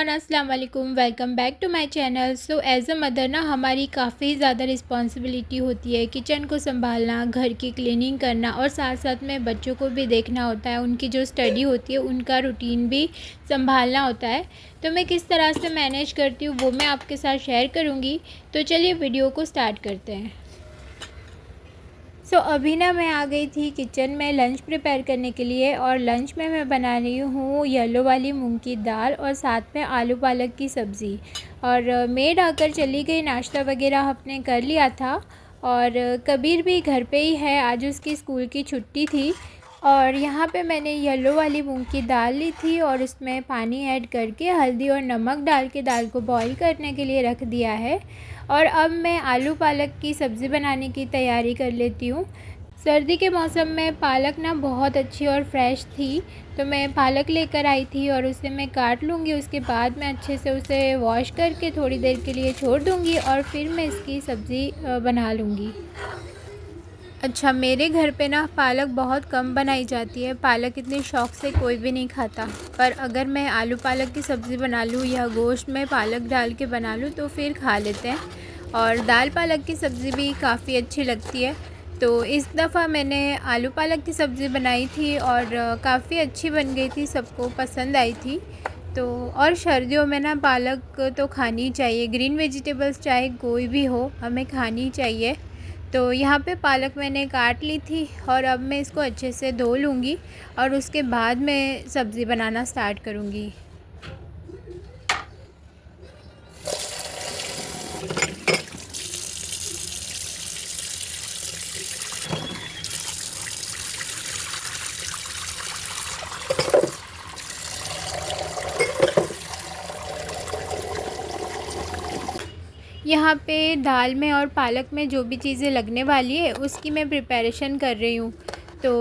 Everyone, अस्सलाम वालेकुम। Welcome back to my channel. So as a mother ना हमारी काफ़ी ज़्यादा रिस्पॉन्सिबिलिटी होती है, किचन को संभालना, घर की क्लीनिंग करना और साथ साथ में बच्चों को भी देखना होता है। उनकी जो स्टडी होती है उनका रूटीन भी संभालना होता है। तो मैं किस तरह से मैनेज करती हूँ वो मैं आपके साथ शेयर करूँगी। तो चलिए वीडियो को स्टार्ट करते हैं। अभी ना मैं आ गई थी किचन में लंच प्रिपेयर करने के लिए, और लंच में मैं बना रही हूँ येलो वाली मूंग की दाल और साथ में आलू पालक की सब्ज़ी। और मेड आकर चली गई, नाश्ता वगैरह हमने कर लिया था। और कबीर भी घर पे ही है, आज उसकी स्कूल की छुट्टी थी। और यहाँ पे मैंने येलो वाली मूंग की दाल ली थी और उसमें पानी ऐड करके हल्दी और नमक डाल के दाल को बॉईल करने के लिए रख दिया है। और अब मैं आलू पालक की सब्ज़ी बनाने की तैयारी कर लेती हूँ। सर्दी के मौसम में पालक ना बहुत अच्छी और फ्रेश थी, तो मैं पालक लेकर आई थी और उसे मैं काट लूँगी। उसके बाद मैं अच्छे से उसे वॉश करके थोड़ी देर के लिए छोड़ दूँगी और फिर मैं इसकी सब्ज़ी बना लूँगी। अच्छा, मेरे घर पे ना पालक बहुत कम बनाई जाती है। पालक इतने शौक़ से कोई भी नहीं खाता, पर अगर मैं आलू पालक की सब्ज़ी बना लूँ या गोश्त में पालक डाल के बना लूँ तो फिर खा लेते हैं। और दाल पालक की सब्ज़ी भी काफ़ी अच्छी लगती है। तो इस दफ़ा मैंने आलू पालक की सब्ज़ी बनाई थी और काफ़ी अच्छी बन गई थी, सबको पसंद आई थी। तो और सर्दियों में ना पालक तो खानी ही चाहिए, ग्रीन वेजिटेबल्स चाहे कोई भी हो हमें खानी चाहिए। तो यहाँ पे पालक मैंने काट ली थी और अब मैं इसको अच्छे से धो लूँगी और उसके बाद मैं सब्ज़ी बनाना स्टार्ट करूँगी। यहाँ पे दाल में और पालक में जो भी चीज़ें लगने वाली है उसकी मैं प्रिपरेशन कर रही हूँ। तो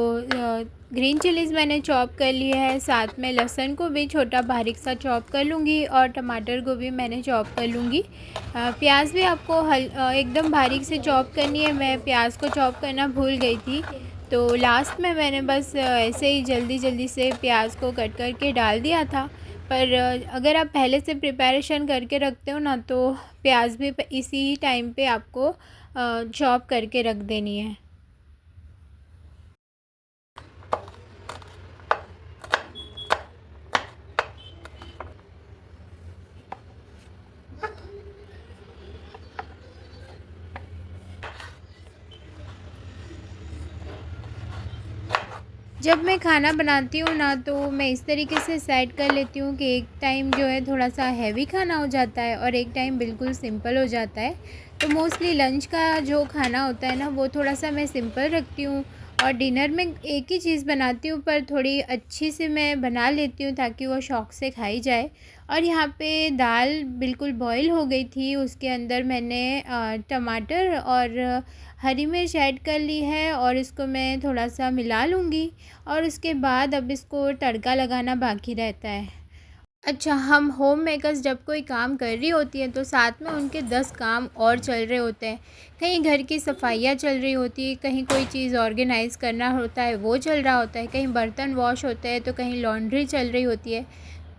ग्रीन चिलीज़ मैंने चॉप कर लिया है, साथ में लहसुन को भी छोटा बारीक सा चॉप कर लूँगी और टमाटर को भी मैंने चॉप कर लूँगी। प्याज भी आपको एकदम बारीक से चॉप करनी है। मैं प्याज को चॉप करना भूल गई थी, तो लास्ट में मैंने बस ऐसे ही जल्दी जल्दी से प्याज को कट करके डाल दिया था। पर अगर आप पहले से प्रिपरेशन करके रखते हो ना, तो प्याज भी इसी टाइम पे आपको चॉप करके रख देनी है। जब मैं खाना बनाती हूँ ना, तो मैं इस तरीके से सेट कर लेती हूँ कि एक टाइम जो है थोड़ा सा हैवी खाना हो जाता है और एक टाइम बिल्कुल सिंपल हो जाता है। तो मोस्टली लंच का जो खाना होता है ना वो थोड़ा सा मैं सिंपल रखती हूँ, और डिनर में एक ही चीज़ बनाती हूँ पर थोड़ी अच्छी से मैं बना लेती हूँ ताकि वो शौक़ से खाई जाए। और यहाँ पे दाल बिल्कुल बॉईल हो गई थी, उसके अंदर मैंने टमाटर और हरी मिर्च ऐड कर ली है और इसको मैं थोड़ा सा मिला लूँगी। और उसके बाद अब इसको तड़का लगाना बाकी रहता है। अच्छा, हम होम मेकर्स जब कोई काम कर रही होती हैं तो साथ में उनके 10 काम और चल रहे होते हैं। कहीं घर की सफाइयाँ चल रही होती है, कहीं कोई चीज़ ऑर्गेनाइज़ करना होता है वो चल रहा होता है, कहीं बर्तन वॉश होते हैं, तो कहीं लॉन्ड्री चल रही होती है।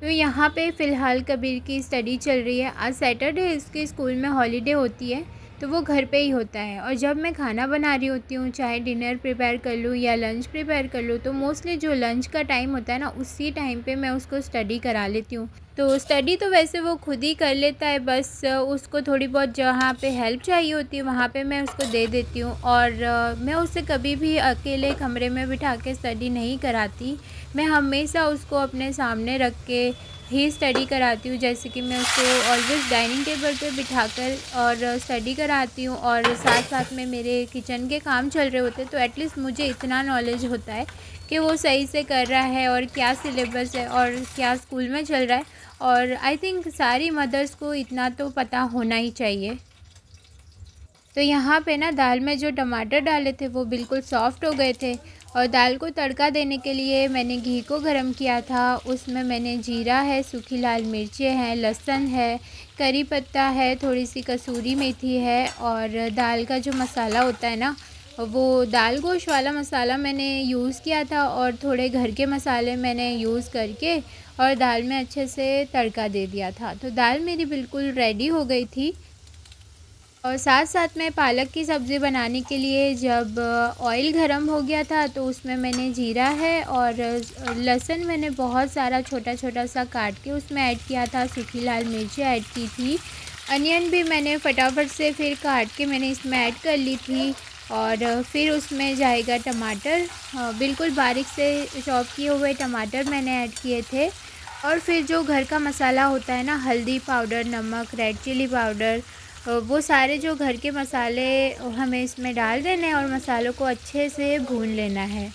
तो यहाँ पे फ़िलहाल कबीर की स्टडी चल रही है। आज सैटरडे इसके स्कूल में हॉलीडे होती है, तो वो घर पे ही होता है। और जब मैं खाना बना रही होती हूँ, चाहे डिनर प्रिपेयर कर लूँ या लंच प्रिपेयर कर लूँ, तो मोस्टली जो लंच का टाइम होता है ना उसी टाइम पे मैं उसको स्टडी करा लेती हूँ। तो स्टडी तो वैसे वो खुद ही कर लेता है, बस उसको थोड़ी बहुत जहाँ पे हेल्प चाहिए होती है वहाँ पे मैं उसको दे देती हूँ। और मैं उसे कभी भी अकेले कमरे में बिठा के स्टडी नहीं कराती। मैं हमेशा उसको अपने सामने रख के ही स्टडी कराती हूँ। जैसे कि मैं उसको ऑलवेज़ डाइनिंग टेबल पे बिठाकर और स्टडी कराती हूँ, और साथ साथ में मेरे किचन के काम चल रहे होते हैं, तो एटलीस्ट मुझे इतना नॉलेज होता है कि वो सही से कर रहा है और क्या सिलेबस है और क्या स्कूल में चल रहा है। और आई थिंक सारी मदर्स को इतना तो पता होना ही चाहिए। तो यहाँ पे ना दाल में जो टमाटर डाले थे वो बिल्कुल सॉफ़्ट हो गए थे, और दाल को तड़का देने के लिए मैंने घी को गरम किया था। उसमें मैंने जीरा है, सूखी लाल मिर्चें हैं, लहसुन है, करी पत्ता है, थोड़ी सी कसूरी मेथी है, और दाल का जो मसाला होता है ना वो दाल गोश्त वाला मसाला मैंने यूज़ किया था, और थोड़े घर के मसाले मैंने यूज़ करके और दाल में अच्छे से तड़का दे दिया था। तो दाल मेरी बिल्कुल रेडी हो गई थी। और साथ साथ में पालक की सब्ज़ी बनाने के लिए जब ऑयल गरम हो गया था तो उसमें मैंने जीरा है और लहसुन मैंने बहुत सारा छोटा छोटा सा काट के उसमें ऐड किया था, सूखी लाल मिर्ची ऐड की थी, अनियन भी मैंने फटाफट से फिर काट के मैंने इसमें ऐड कर ली थी। और फिर उसमें जाएगा टमाटर, बिल्कुल बारीक से चॉप किए हुए टमाटर मैंने ऐड किए थे। और फिर जो घर का मसाला होता है ना, हल्दी पाउडर, नमक, रेड चिली पाउडर, वो सारे जो घर के मसाले हमें इसमें डाल देने हैं और मसालों को अच्छे से भून लेना है।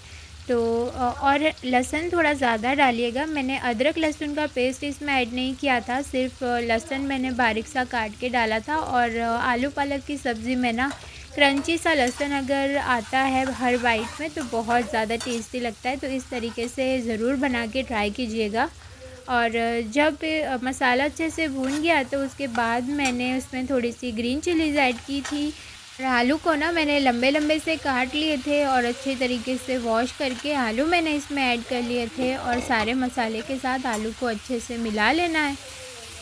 तो और लहसुन थोड़ा ज़्यादा डालिएगा, मैंने अदरक लहसुन का पेस्ट इसमें ऐड नहीं किया था, सिर्फ लहसुन मैंने बारीक सा काट के डाला था। और आलू पालक की सब्ज़ी में ना क्रंची सा लहसुन अगर आता है हर बाइट में तो बहुत ज़्यादा टेस्टी लगता है। तो इस तरीके से ज़रूर बना के ट्राई कीजिएगा। और जब मसाला अच्छे से भून गया तो उसके बाद मैंने उसमें थोड़ी सी ग्रीन चिलीज़ ऐड की थी। और आलू को ना मैंने लंबे लंबे से काट लिए थे और अच्छे तरीके से वॉश करके आलू मैंने इसमें ऐड कर लिए थे और सारे मसाले के साथ आलू को अच्छे से मिला लेना है।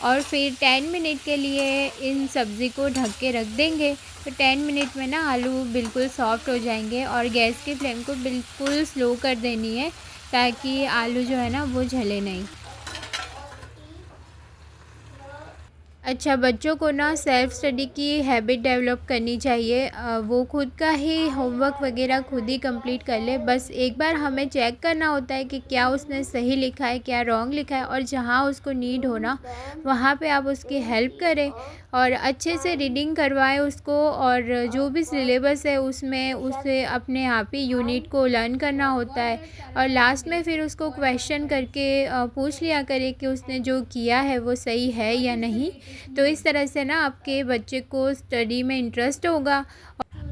और फिर 10 मिनट के लिए इन सब्ज़ी को ढक के रख देंगे। तो 10 मिनट में ना आलू बिल्कुल सॉफ्ट हो जाएंगे और गैस की फ्लेम को बिल्कुल स्लो कर देनी है ताकि आलू जो है ना वो जले नहीं। अच्छा, बच्चों को ना सेल्फ़ स्टडी की हैबिट डेवलप करनी चाहिए। वो खुद का ही होमवर्क वगैरह खुद ही कंप्लीट कर ले। बस एक बार हमें चेक करना होता है कि क्या उसने सही लिखा है, क्या रॉन्ग लिखा है, और जहाँ उसको नीड हो ना वहाँ पे आप उसकी हेल्प करें और अच्छे से रीडिंग करवाएं उसको। और जो भी सिलेबस है उसमें उसे अपने आप ही यूनिट को लर्न करना होता है। और लास्ट में फिर उसको क्वेश्चन करके पूछ लिया करें कि उसने जो किया है वो सही है या नहीं। तो इस तरह से ना आपके बच्चे को स्टडी में इंटरेस्ट होगा।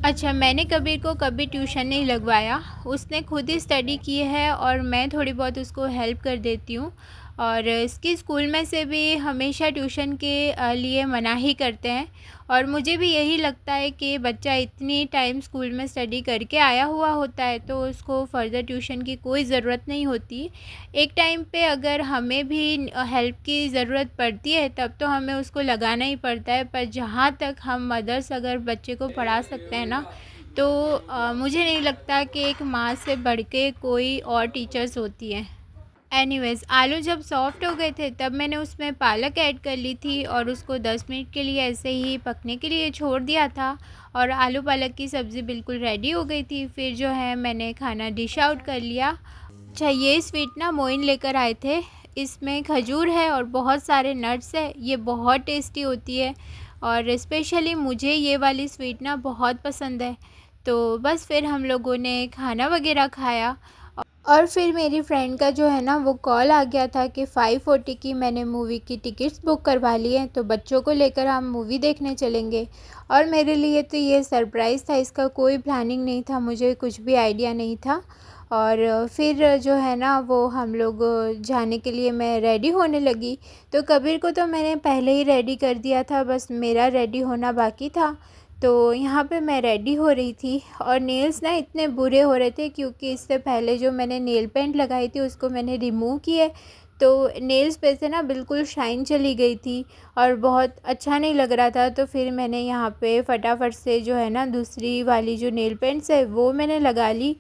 अच्छा, मैंने कबीर को कभी ट्यूशन नहीं लगवाया, उसने खुद ही स्टडी की है और मैं थोड़ी बहुत उसको हेल्प कर देती हूँ। और इसकी स्कूल में से भी हमेशा ट्यूशन के लिए मना ही करते हैं। और मुझे भी यही लगता है कि बच्चा इतनी टाइम स्कूल में स्टडी करके आया हुआ होता है तो उसको फ़र्दर ट्यूशन की कोई ज़रूरत नहीं होती। एक टाइम पे अगर हमें भी हेल्प की ज़रूरत पड़ती है तब तो हमें उसको लगाना ही पड़ता है। पर जहाँ तक हम मदर्स अगर बच्चे को पढ़ा सकते हैं ना तो मुझे नहीं लगता कि एक माँ से बढ़ के कोई और टीचर्स होती हैं। एनीवेज़, आलू जब सॉफ़्ट हो गए थे तब मैंने उसमें पालक ऐड कर ली थी और उसको 10 मिनट के लिए ऐसे ही पकने के लिए छोड़ दिया था। और आलू पालक की सब्ज़ी बिल्कुल रेडी हो गई थी। फिर जो है मैंने खाना डिश आउट कर लिया। अच्छा, ये स्वीट ना मोइन लेकर आए थे, इसमें खजूर है और बहुत सारे नट्स है, ये बहुत टेस्टी होती है और स्पेशली मुझे ये वाली स्वीट ना बहुत पसंद है। तो बस फिर हम लोगों ने खाना वगैरह खाया। और फिर मेरी फ्रेंड का जो है ना वो कॉल आ गया था कि 5:40 की मैंने मूवी की टिकट्स बुक करवा ली हैं, तो बच्चों को लेकर हम मूवी देखने चलेंगे। और मेरे लिए तो ये सरप्राइज़ था, इसका कोई प्लानिंग नहीं था, मुझे कुछ भी आइडिया नहीं था। और फिर जो है ना वो हम लोग जाने के लिए मैं रेडी होने लगी। तो कबीर को तो मैंने पहले ही रेडी कर दिया था, बस मेरा रेडी होना बाकी था। तो यहाँ पे मैं रेडी हो रही थी और नेल्स ना इतने बुरे हो रहे थे क्योंकि इससे पहले जो मैंने नेल पेंट लगाई थी उसको मैंने रिमूव किए। तो नेल्स पे से ना बिल्कुल शाइन चली गई थी और बहुत अच्छा नहीं लग रहा था। तो फिर मैंने यहाँ पे फटाफट से जो है ना दूसरी वाली जो नेल पेंट्स है वो मैंने लगा ली।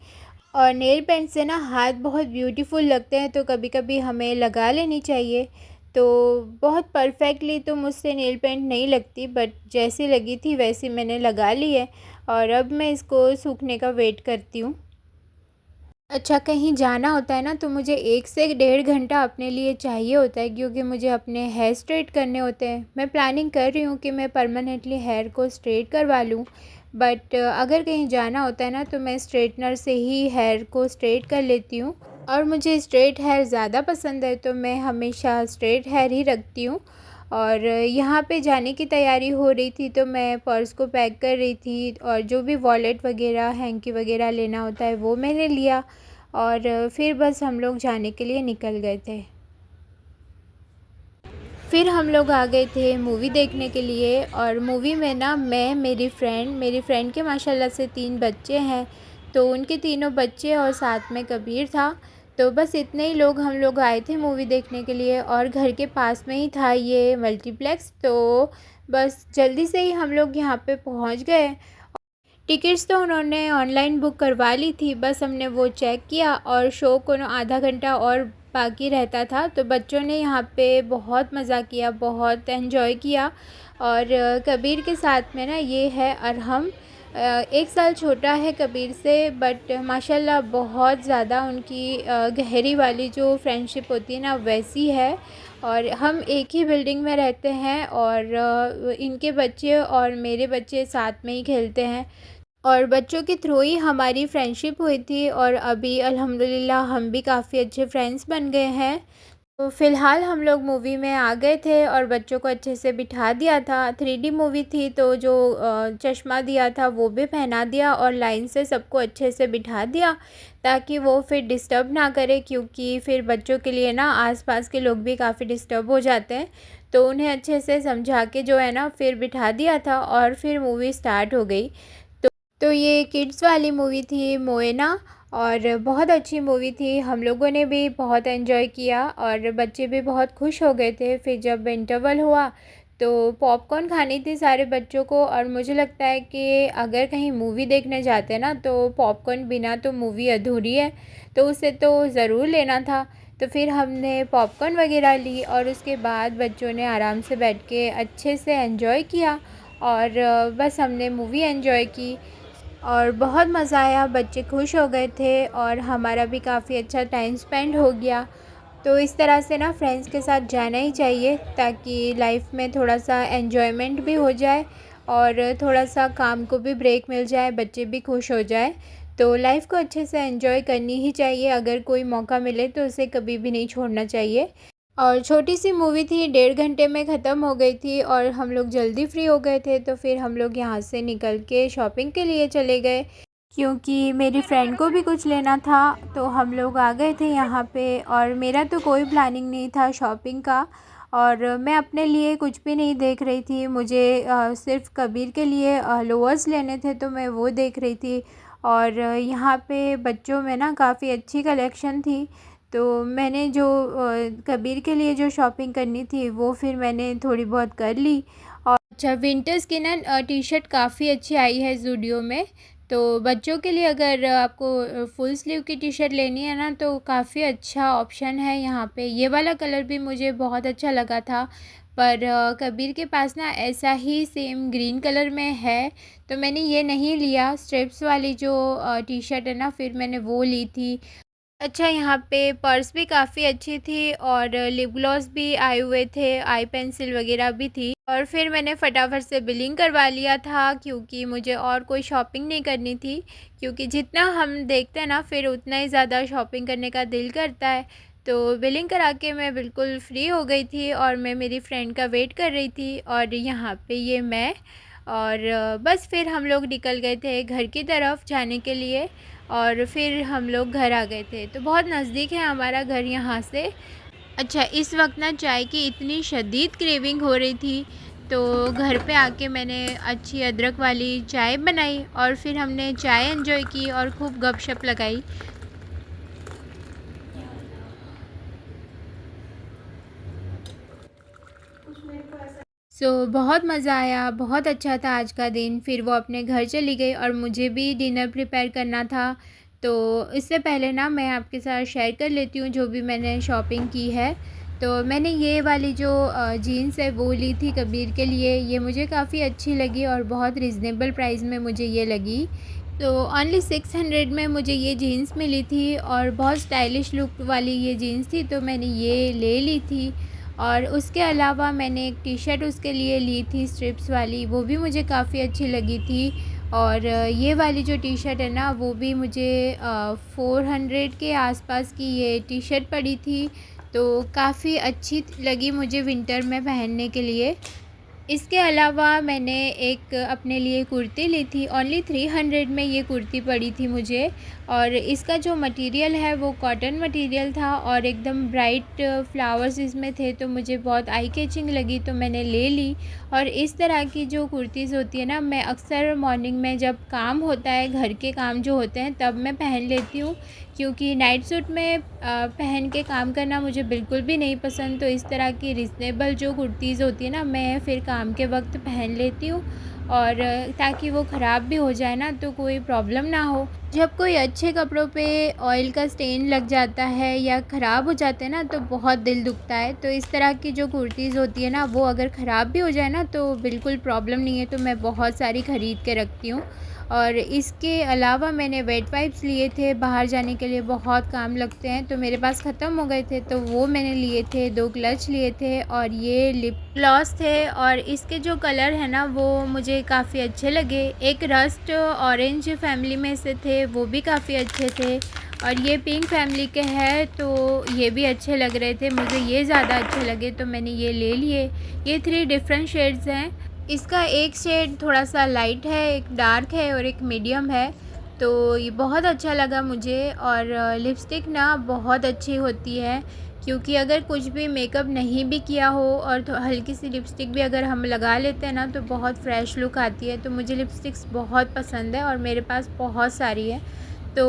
और नेल पेंट से ना हाथ बहुत ब्यूटीफुल लगते हैं तो कभी कभी हमें लगा लेनी चाहिए। तो बहुत परफेक्टली तो मुझसे नेल पेंट नहीं लगती, बट जैसी लगी थी वैसी मैंने लगा ली है और अब मैं इसको सूखने का वेट करती हूँ। अच्छा, कहीं जाना होता है ना तो मुझे 1 से 1.5 घंटा अपने लिए चाहिए होता है क्योंकि मुझे अपने हेयर स्ट्रेट करने होते हैं। मैं प्लानिंग कर रही हूँ कि मैं परमानेंटली हेयर को स्ट्रेट करवा लूँ, बट अगर कहीं जाना होता है ना तो मैं स्ट्रेटनर से ही हेयर को स्ट्रेट कर लेती हूँ। और मुझे स्ट्रेट हेयर ज़्यादा पसंद है तो मैं हमेशा स्ट्रेट हेयर ही रखती हूँ। और यहाँ पे जाने की तैयारी हो रही थी तो मैं पर्स को पैक कर रही थी और जो भी वॉलेट वगैरह, हैंकी वगैरह लेना होता है वो मैंने लिया। और फिर बस हम लोग जाने के लिए निकल गए थे। फिर हम लोग आ गए थे मूवी देखने के लिए। और मूवी में ना मैं, मेरी फ्रेंड के माशाल्लाह से 3 बच्चे हैं, तो उनके तीनों बच्चे और साथ में कबीर था। तो बस इतने ही लोग हम लोग आए थे मूवी देखने के लिए, और घर के पास में ही था ये मल्टीप्लेक्स। तो बस जल्दी से ही हम लोग यहाँ पे पहुँच गए। टिकट्स तो उन्होंने ऑनलाइन बुक करवा ली थी, बस हमने वो चेक किया, और शो को ना आधा घंटा और बाकी रहता था। तो बच्चों ने यहाँ पे बहुत मज़ा किया, बहुत एंजॉय किया। और कबीर के साथ में ना ये है अरहम, 1 साल छोटा है कबीर से, बट माशाल्लाह बहुत ज़्यादा उनकी गहरी वाली जो फ्रेंडशिप होती है ना वैसी है। और हम एक ही बिल्डिंग में रहते हैं, और इनके बच्चे और मेरे बच्चे साथ में ही खेलते हैं, और बच्चों के थ्रू ही हमारी फ्रेंडशिप हुई थी। और अभी अल्हम्दुलिल्लाह हम भी काफ़ी अच्छे फ्रेंड्स बन गए हैं। तो फ़िलहाल हम लोग मूवी में आ गए थे और बच्चों को अच्छे से बिठा दिया था। 3D मूवी थी, तो जो चश्मा दिया था वो भी पहना दिया, और लाइन से सबको अच्छे से बिठा दिया, ताकि वो फिर डिस्टर्ब ना करे, क्योंकि फिर बच्चों के लिए ना आसपास के लोग भी काफ़ी डिस्टर्ब हो जाते हैं। तो उन्हें अच्छे से समझा के जो है ना फिर बिठा दिया था, और फिर मूवी स्टार्ट हो गई। तो ये किड्स वाली मूवी थी मोएना, और बहुत अच्छी मूवी थी। हम लोगों ने भी बहुत एंजॉय किया, और बच्चे भी बहुत खुश हो गए थे। फिर जब इंटरवल हुआ तो पॉपकॉर्न खानी थी सारे बच्चों को, और मुझे लगता है कि अगर कहीं मूवी देखने जाते हैं ना तो पॉपकॉर्न बिना तो मूवी अधूरी है, तो उसे तो ज़रूर लेना था। तो फिर हमने पॉपकॉर्न वगैरह ली, और उसके बाद बच्चों ने आराम से बैठ के अच्छे से एंजॉय किया, और बस हमने मूवी एंजॉय की, और बहुत मज़ा आया। बच्चे खुश हो गए थे, और हमारा भी काफ़ी अच्छा टाइम स्पेंड हो गया। तो इस तरह से ना फ्रेंड्स के साथ जाना ही चाहिए, ताकि लाइफ में थोड़ा सा एन्जॉयमेंट भी हो जाए, और थोड़ा सा काम को भी ब्रेक मिल जाए, बच्चे भी खुश हो जाए। तो लाइफ को अच्छे से एंजॉय करनी ही चाहिए, अगर कोई मौका मिले तो उसे कभी भी नहीं छोड़ना चाहिए। और छोटी सी मूवी थी, 1.5 घंटे में ख़त्म हो गई थी, और हम लोग जल्दी फ्री हो गए थे। तो फिर हम लोग यहाँ से निकल के शॉपिंग के लिए चले गए, क्योंकि मेरी फ्रेंड को भी कुछ लेना था। तो हम लोग आ गए थे यहाँ पे, और मेरा तो कोई प्लानिंग नहीं था शॉपिंग का, और मैं अपने लिए कुछ भी नहीं देख रही थी। मुझे सिर्फ़ कबीर के लिए लोअर्स लेने थे, तो मैं वो देख रही थी। और यहाँ पे बच्चों में ना काफ़ी अच्छी कलेक्शन थी। तो मैंने जो कबीर के लिए जो शॉपिंग करनी थी वो फिर मैंने थोड़ी बहुत कर ली। और अच्छा, विंटर्स की ना टी शर्ट काफ़ी अच्छी आई है ज़ूडियो में। तो बच्चों के लिए अगर आपको फुल स्लीव की टी शर्ट लेनी है ना, तो काफ़ी अच्छा ऑप्शन है यहाँ पे। ये वाला कलर भी मुझे बहुत अच्छा लगा था, पर कबीर के पास ना ऐसा ही सेम ग्रीन कलर में है, तो मैंने ये नहीं लिया। स्ट्रिप्स वाली जो टी शर्ट है ना, फिर मैंने वो ली थी। अच्छा, यहाँ पे पर्स भी काफ़ी अच्छी थी, और लिप ग्लॉस भी आए हुए थे, आई पेंसिल वगैरह भी थी। और फिर मैंने फटाफट से बिलिंग करवा लिया था, क्योंकि मुझे और कोई शॉपिंग नहीं करनी थी। क्योंकि जितना हम देखते हैं ना, फिर उतना ही ज़्यादा शॉपिंग करने का दिल करता है। तो बिलिंग करा के मैं बिल्कुल फ्री हो गई थी, और मैं मेरी फ्रेंड का वेट कर रही थी, और यहाँ पे ये मैं, और बस फिर हम लोग निकल गए थे घर की तरफ जाने के लिए, और फिर हम लोग घर आ गए थे। तो बहुत नज़दीक है हमारा घर यहाँ से। अच्छा, इस वक्त ना चाय की इतनी शदीद क्रेविंग हो रही थी, तो घर पे आके मैंने अच्छी अदरक वाली चाय बनाई, और फिर हमने चाय एंजॉय की और खूब गपशप लगाई। बहुत मज़ा आया, बहुत अच्छा था आज का दिन। फिर वो अपने घर चली गई, और मुझे भी डिनर प्रिपेयर करना था। तो इससे पहले ना मैं आपके साथ शेयर कर लेती हूँ जो भी मैंने शॉपिंग की है। तो मैंने ये वाली जो जीन्स है वो ली थी कबीर के लिए। ये मुझे काफ़ी अच्छी लगी, और बहुत रिज़नेबल प्राइस में मुझे ये लगी। तो ओनली 600 में मुझे ये जीन्स मिली थी, और बहुत स्टाइलिश लुक वाली ये जीन्स थी, तो मैंने ये ले ली थी। और उसके अलावा मैंने एक टी शर्ट उसके लिए ली थी स्ट्रिप्स वाली, वो भी मुझे काफ़ी अच्छी लगी थी। और ये वाली जो टी शर्ट है ना, वो भी मुझे 400 के आसपास की ये टी शर्ट पड़ी थी, तो काफ़ी अच्छी लगी मुझे विंटर में पहनने के लिए। इसके अलावा मैंने एक अपने लिए कुर्ती ली थी, ओनली 300 में ये कुर्ती पड़ी थी मुझे। और इसका जो मटेरियल है वो कॉटन मटेरियल था, और एकदम ब्राइट फ्लावर्स इसमें थे, तो मुझे बहुत आई कैचिंग लगी, तो मैंने ले ली। और इस तरह की जो कुर्तीज़ होती है ना, मैं अक्सर मॉर्निंग में जब काम होता है, घर के काम जो होते हैं, तब मैं पहन लेती हूँ, क्योंकि नाइट सूट में पहन के काम करना मुझे बिल्कुल भी नहीं पसंद। तो इस तरह की रिजनेबल जो कुर्तीज़ होती है ना, मैं फिर काम के वक्त पहन लेती हूँ, और ताकि वो ख़राब भी हो जाए ना तो कोई प्रॉब्लम ना हो। जब कोई अच्छे कपड़ों पे ऑयल का स्टेन लग जाता है या ख़राब हो जाते हैं ना तो बहुत दिल दुखता है। तो इस तरह की जो कुर्तीज़ होती है ना, वो अगर ख़राब भी हो जाए ना तो बिल्कुल प्रॉब्लम नहीं है। तो मैं बहुत सारी ख़रीद के रखती हूँ। और इसके अलावा मैंने वेट वाइप्स लिए थे, बाहर जाने के लिए बहुत काम लगते हैं, तो मेरे पास ख़त्म हो गए थे तो वो मैंने लिए थे। 2 क्लच लिए थे और ये लिप ग्लॉस थे, और इसके जो कलर है ना वो मुझे काफ़ी अच्छे लगे। एक रस्ट ऑरेंज फैमिली में से थे, वो भी काफ़ी अच्छे थे, और ये पिंक फैमिली के हैं तो ये भी अच्छे लग रहे थे। मुझे ये ज़्यादा अच्छे लगे तो मैंने ये ले लिए। ये 3 डिफरेंट शेड्स हैं। इसका एक शेड थोड़ा सा लाइट है, एक डार्क है और एक मीडियम है। तो ये बहुत अच्छा लगा मुझे। और लिपस्टिक ना बहुत अच्छी होती है, क्योंकि अगर कुछ भी मेकअप नहीं भी किया हो और तो हल्की सी लिपस्टिक भी अगर हम लगा लेते हैं ना तो बहुत फ़्रेश लुक आती है। तो मुझे लिपस्टिक्स बहुत पसंद है और मेरे पास बहुत सारी है। तो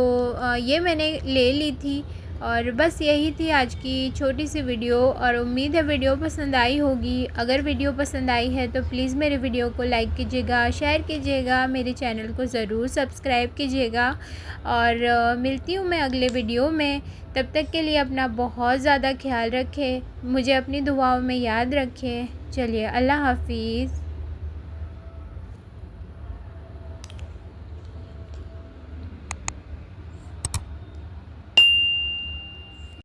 ये मैंने ले ली थी। और बस यही थी आज की छोटी सी वीडियो, और उम्मीद है वीडियो पसंद आई होगी। अगर वीडियो पसंद आई है तो प्लीज़ मेरे वीडियो को लाइक कीजिएगा, शेयर कीजिएगा, मेरे चैनल को ज़रूर सब्सक्राइब कीजिएगा। और मिलती हूँ मैं अगले वीडियो में। तब तक के लिए अपना बहुत ज़्यादा ख्याल रखें, मुझे अपनी दुआओं में याद रखें। चलिए, अल्लाह हाफिज़।